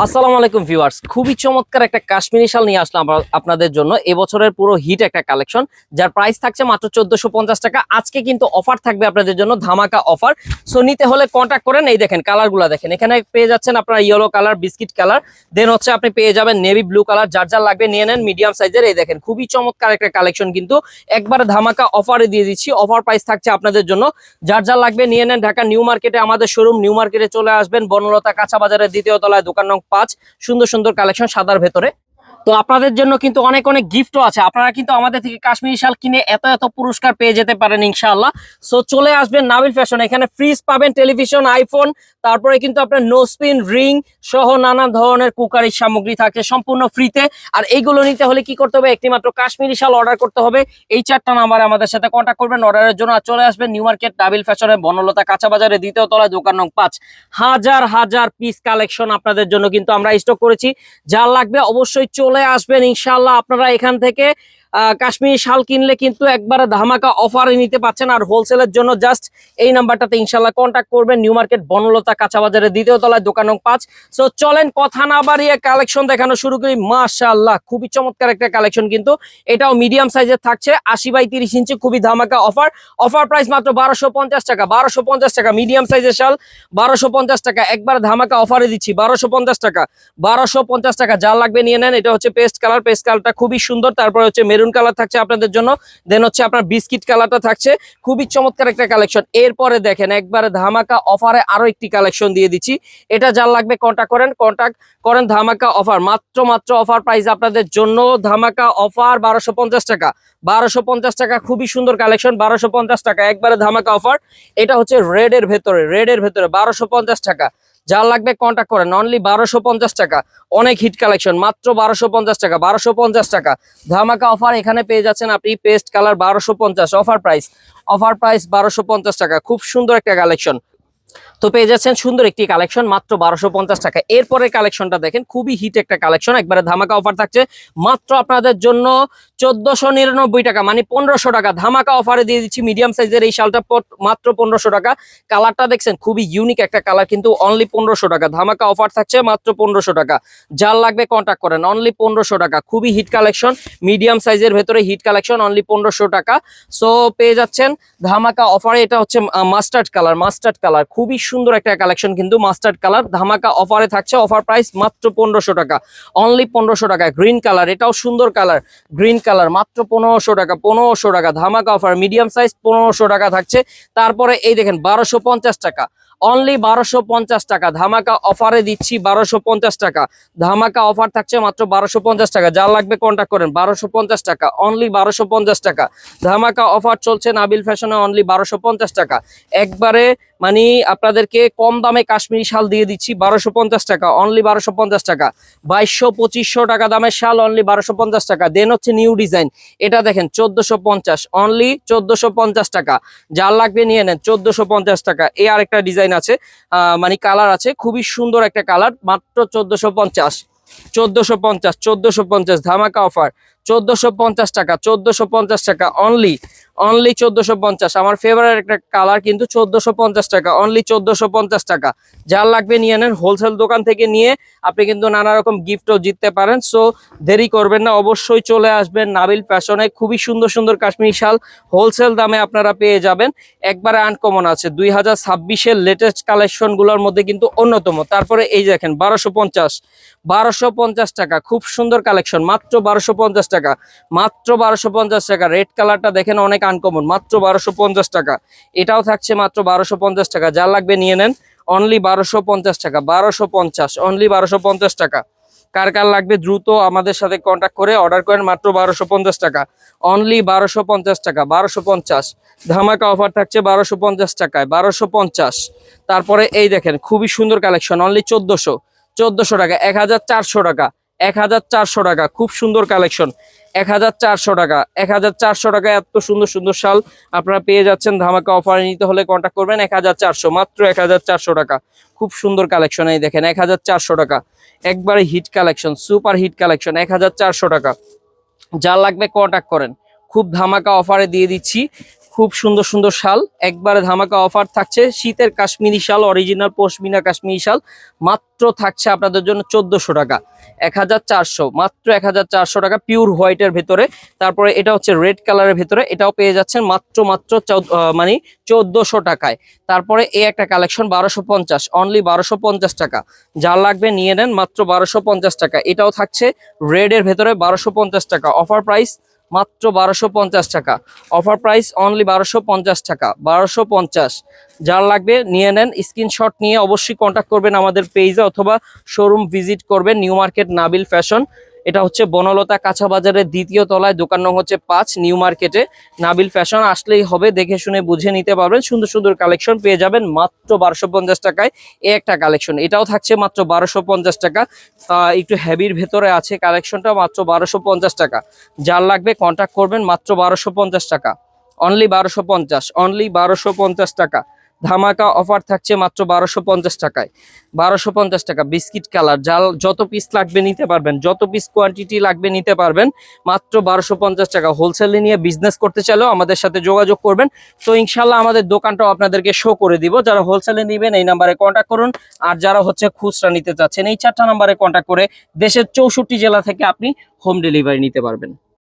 আসসালামু আলাইকুম ভিউয়ার্স, খুবই চমৎকার একটা কাশ্মীরি শাল নিয়ে আসলাম আপনাদের জন্য। এবছরের পুরো হিট একটা কালেকশন, যার প্রাইস থাকছে মাত্র 1450 টাকা। আজকে কিন্তু অফার থাকবে আপনাদের জন্য, ধামাকা অফার। সো নিতে হলে কন্ট্যাক্ট করেন। এই দেখেন কালারগুলো দেখেন, এখানে পেয়ে যাচ্ছেন আপনার ইয়েলো কালার, বিস্কিট কালার, দেন হচ্ছে আপনি পেয়ে যাবেন নেভি ব্লু কালার। যার যার লাগবে নিয়ে নেন, মিডিয়াম সাইজের। এই দেখেন খুবই চমৎকার একটা কালেকশন, কিন্তু একবারে ধামাকা অফারে দিয়ে দিচ্ছি। অফার প্রাইস থাকছে আপনাদের জন্য, যার যার লাগবে নিয়ে নেন। ঢাকা নিউ মার্কেটে আমাদের শোরুম, নিউ মার্কেটে চলে আসবেন, বনলতা কাঁচা বাজারের দ্বিতীয় তলায়, দোকান নং 5। সুন্দর সুন্দর কালেকশন সাদার ভেতরে। তো আপনাদের জন্য কিন্তু অনেক অনেক গিফটও আছে। আপনারা কিন্তু আমাদের থেকে কাশ্মীরি শাল কিনে এত এত পুরস্কার পেয়ে যেতে পারেন ইনশাআল্লাহ। সো চলে আসবেন নাবিল ফ্যাশন, এখানে ফ্রিজ পাবেন, টেলিভিশন, আইফোন, তারপরে কিন্তু আপনার নোস্পিন, রিং সহ নানা ধরনের কুকারি সামগ্রী থাকে সম্পূর্ণ ফ্রিতে। আর এইগুলো নিতে হলে কি করতে হবে? একটি মাত্র কাশ্মীরি শাল অর্ডার করতে হবে। এই 4টা নাম্বারে আমাদের সাথে কন্ট্যাক্ট করবেন অর্ডারের জন্য। আর চলে আসবেন নিউ মার্কেট নাবিল ফ্যাশনের বনলতা কাঁচা বাজারে দ্বিতীয় তলায়, দোকান নং 5। হাজার হাজার পিস কালেকশন আপনাদের জন্য কিন্তু আমরা স্টক করেছি। যা লাগবে অবশ্যই চলে আসবেন ইনশাআল্লাহ। আপনারা এখান থেকে কাশ্মীরি শাল কিনলে কিন্তু একবারে ধামাকা অফারে নিতে পাচ্ছেন। আর হোলসেলের জন্য জাস্ট এই নাম্বারটাতে ইনশাআল্লাহ কন্ট্যাক্ট করবেন। নিউ মার্কেট বনলতা কাঁচা বাজারের দ্বিতীয় তলায়, দোকান নং 5। সো চলেন কথা না বাড়িয়ে কালেকশন দেখানো শুরু করি। মাশাআল্লাহ, খুবই চমৎকার একটা কালেকশন, কিন্তু এটাও মিডিয়াম সাইজের থাকছে, 80 বাই 30 ইঞ্চি। খুবই ধামাকা অফার। অফার প্রাইস মাত্র 1250 টাকা। 1250 টাকা মিডিয়াম সাইজের শাল, 1250 টাকা একবার ধামাকা অফারে দিচ্ছি। 1250 টাকা, 1250 টাকা। যা লাগবে নিয়ে নেন। এটা হচ্ছে পেস্ট কালার, পেস্ট কালারটা খুবই সুন্দর। তারপরে হচ্ছে মেরুন কালার থাকছে আপনাদের জন্য, দেন হচ্ছে আপনার বিস্কিট কালারটা থাকছে। খুবই চমৎকার একটা কালেকশন। এরপরে দেখেন একবারে ধামাকা অফারে আরো একটি কালেকশন দিয়ে দিচ্ছি। এটা যা লাগবে কন্ট্যাক্ট করেন ধামাকা অফার। মাত্র অফার প্রাইস আপনাদের জন্য, ধামাকা অফার 1250 টাকা। 1250 টাকা, খুবই সুন্দর কালেকশন। 1250 টাকা একবারে ধামাকা অফার। এটা হচ্ছে রেড এর ভেতরে 1250 টাকা। যা লাগবে কন্ট্যাক্ট করেন, অনলি 1250 টাকা। অনেক হিট কালেকশন, মাত্র 1250 টাকা। 1250 টাকা ধামাকা অফার। এখানে পেয়ে যাচ্ছেন আপনি পেস্ট কালার 1250 অফার প্রাইস। 1250 টাকা। খুব সুন্দর একটা কালেকশন। তো পেয়ে যাচ্ছেন সুন্দর একটি কালেকশন মাত্র 1250 টাকা। এরপরে কালেকশনটা দেখেন, খুবই হিট একটা কালেকশন, একবারে ধামাকা অফার থাকছে মাত্র আপনাদের জন্য 1499 টাকা, মানে 1500 টাকা ধামাকা অফারে দিয়ে দিচ্ছি। মিডিয়াম সাইজের এই শালটা মাত্র 1500 টাকা। কালারটা দেখছেন খুবই ইউনিক একটা কালার, কিন্তু অনলি 1500 টাকা। ধামাকা অফার থাকছে মাত্র 1500 টাকা। যার লাগবে কন্ট্যাক্ট করেন, অনলি 1500 টাকা। খুবই হিট কালেকশন, মিডিয়াম সাইজের ভেতরে হিট কালেকশন, অনলি 1500 টাকা। সো পেয়ে যাচ্ছেন ধামাকা অফারে। এটা হচ্ছে মাস্টার্ড কালার, খুবই সুন্দর একটা কালেকশন, কিন্তু মাস্টার্ড কালার ধামাকা অফারে থাকছে। অফার প্রাইস মাত্র 1500 টাকা, অনলি 1500 টাকা। গ্রিন কালার, এটাও সুন্দর কালার, গ্রিন কালার, মাত্র 1500 টাকা। 1500 টাকা ধামাকা অফার, মিডিয়াম সাইজ 1500 টাকা থাকছে। তারপরে এই দেখেন 1250 টাকা, অনলি 1250 টাকা ধামাকা অফারে দিচ্ছি। 1250 টাকা ধামাকা অফার থাকছে মাত্র 1250 টাকা। যা লাগবে কন্ট্যাক্ট করেন। 1250 টাকা, অনলি 1250 টাকা ধামাকা অফার চলছে নাবিল ফ্যাশনে, অনলি 1250 টাকা। একবারে মানে আপনাদেরকে কম দামে কাশ্মীরি শাল দিয়ে দিচ্ছি 1250 টাকা, অনলি 1250 টাকা। 2200-2500 টাকা দামের শাল, অনলি 1250 টাকা। দেন হচ্ছে নিউ ডিজাইন, এটা দেখেন 1450, অনলি 1450 টাকা। যার লাগবে নিয়ে নেন, 1450 টাকা। এই আরেকটা ডিজাইন আছে, মানে কালার আছে, খুবই সুন্দর একটা কালার, মাত্র 1450 ধামাকা অফার। 1450 টাকা, 1450 টাকা, অনলি 1450। আমার ফেভারিট একটা কালার, কিন্তু 1450 টাকা, অনলি 1450 টাকা। যার লাগবে নিয়ে নেন। হোলসেল দোকান থেকে নিয়ে আপনি কিন্তু নানা রকম গিফটও জিততে পারেন। সো দেরি করবেন না, অবশ্যই চলে আসবেন নাবিল ফ্যাশনে। খুবই সুন্দর সুন্দর কাশ্মীরি শাল হোলসেল দামে আপনারা পেয়ে যাবেন। একবারে আনকমন আছে, 2026-এর লেটেস্ট কালেকশন গুলোর মধ্যে কিন্তু অন্যতম। তারপরে এই দেখেন 1250 টাকা, খুব সুন্দর কালেকশন, মাত্র 1250 টাকা, মাত্র 1250 টাকা। রেড কালারটা দেখেন অনেক আনকমন, মাত্র 1250 টাকা। এটাও থাকছে মাত্র 1250 টাকা। যা লাগবে নিয়ে নেন, অনলি 1250 টাকা। 1250, অনলি 1250 টাকা। কার কার লাগবে দ্রুত আমাদের সাথে কন্ট্যাক্ট করে অর্ডার করেন, মাত্র 1250 টাকা, অনলি 1250 টাকা। 1250 ধামাকা অফার থাকছে 1250 টাকায়, 1250। তারপরে এই দেখেন খুবই সুন্দর কালেকশন, অনলি 1400 টাকা, 1400 টাকা, 1400 টাকা। খুব সুন্দর কালেকশন, 1400 টাকা, 1400 টাকা। এত সুন্দর সুন্দর শাল আপনারা পেয়ে যাচ্ছেন ধামাকা অফারে। নিতে হলে কন্ট্যাক্ট করবেন। 1400, মাত্র 1400 টাকা। খুব সুন্দর কালেকশন, এই দেখেন 1400 টাকা, একবারে hit collection, super hit collection, 1400 টাকা। যা লাগবে কন্ট্যাক্ট করেন। খুব ধামাকা অফারে দিয়ে দিচ্ছি, খুব সুন্দর সুন্দর শাল, একবারে ধামাকা অফার থাকছে। শীতের কাশ্মীরি শাল, অরিজিনাল পশমিনা কাশ্মীরি শাল মাত্র থাকছে আপনাদের জন্য 1400 টাকা, 1400, মাত্র 1400 টাকা, পিওর হোয়াইটের ভেতরে। তারপরে এটা হচ্ছে রেড কালারের ভেতরে, এটাও পেয়ে যাচ্ছেন মাত্র 1400 টাকায়। তারপরে এই একটা কালেকশন 1250, অনলি 1250 টাকা, যার লাগবে নিয়ে নেন, মাত্র 1250 টাকা। এটাও থাকছে রেড এর ভেতরে, 1250 টাকা, অফার প্রাইস মাত্র 1250 টাকা, অফার প্রাইস অনলি 1250 টাকা, 1250। যার লাগবে নিয়ে নেন, স্ক্রিনশট নিয়ে অবশ্যই কন্ট্যাক্ট করবেন আমাদের পেজে অথবা শোরুম ভিজিট করবেন। নিউ মার্কেট নাবিল ফ্যাশন, এটা হচ্ছে বনলতা কাঁচা বাজারের দ্বিতীয় তলায়, দোকান নং হচ্ছে 5, নিউ মার্কেটে। নাবিল ফ্যাশন আসলেই হবে, দেখে শুনে বুঝে নিতে পারবেন। সুন্দর সুন্দর কালেকশন পেয়ে যাবেন মাত্র 1250 টাকায়। এই একটা কালেকশন, এটাও থাকছে মাত্র 1250 টাকা। একটু হেভির ভেতরে আছে কালেকশনটা, মাত্র 1250 টাকা। যার লাগবে কন্ট্যাক্ট করবেন, মাত্র 1250 টাকা, অনলি 1250, অনলি 1250 টাকা। ধামাকা অফার থাকছে মাত্র 1250 টাকায়, 1250 টাকা। বিস্কিট কালার, যত পিস লাগবে নিতে পারবেন, যত পিস কোয়ান্টিটি লাগবে নিতে পারবেন, মাত্র 1250 টাকা। হোলসেলে নিয়ে বিজনেস করতে চাইলেও আমাদের সাথে যোগাযোগ করবেন। তো ইনশাল্লাহ আমাদের দোকানটাও আপনাদেরকে শো করে দিব। যারা হোলসেলে নেবেন এই নাম্বারে কন্ট্যাক্ট করুন, আর যারা হচ্ছে খুচরা নিতে চাচ্ছেন এই 4টা নাম্বারে কন্ট্যাক্ট করে দেশের 64 জেলা থেকে আপনি হোম ডেলিভারি নিতে পারবেন।